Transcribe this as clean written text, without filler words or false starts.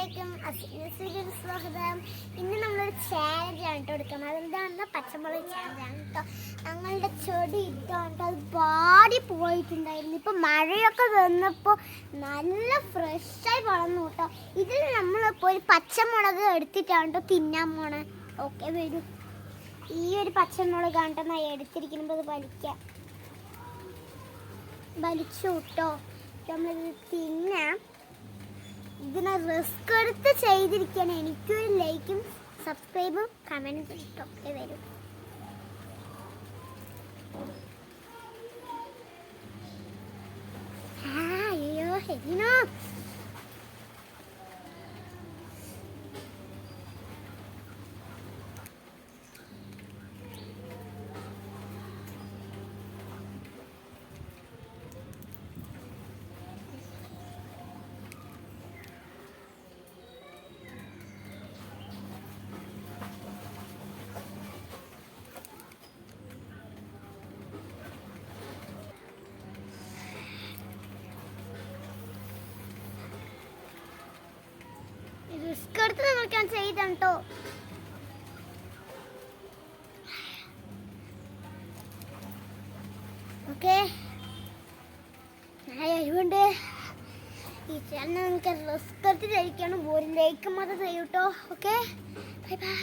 അസ്സലാമലൈക്കും. അസ്സലാമു സ്വാഗതം. ഇന്ന് നമ്മളൊരു ചാലഞ്ചാണ് കേട്ടോ എടുക്കുന്നത്. അതെന്താണെന്ന് പച്ചമുളക് ചാലഞ്ചാണ് കേട്ടോ. ഞങ്ങളുടെ ചെടി ഇട്ടാണ് അത് പാടി പോയിട്ടുണ്ടായിരുന്നു. ഇപ്പം മഴയൊക്കെ വന്നപ്പോൾ നല്ല ഫ്രഷായി വളർന്നു കേട്ടോ. ഇതിൽ നമ്മളിപ്പോൾ ഒരു പച്ചമുളക് എടുത്തിട്ടാണ് കേട്ടോ തിന്നാൻ പോണേ. ഓക്കെ വരും. ഈ ഒരു പച്ചമുളകാണ് കേട്ടോ ഞാൻ എടുത്തിരിക്കുമ്പോൾ അത് വലിച്ചു കേട്ടോ. നമ്മളിത് തിന്നാം. ഇതിനെ റിസ്ക് എടുത്ത് ചെയ്തിരിക്കുകയാണ്. എനിക്കൊരു ലൈക്കും സബ്സ്ക്രൈബും കമൻറ്റും ഒക്കെ വരും. അയ്യോ ഹെലിനോ റിസ്ക് എടുത്ത് നമുക്ക് ചെയ്തോ. ഓക്കെ അതുകൊണ്ട് ഈ ചാനൽ നിങ്ങൾക്ക് റിസ്ക് എടുത്ത് കഴിക്കണം. ഒരു ലൈക്ക് മാത്രം ചെയ്യൂട്ടോ. Okay bye bye.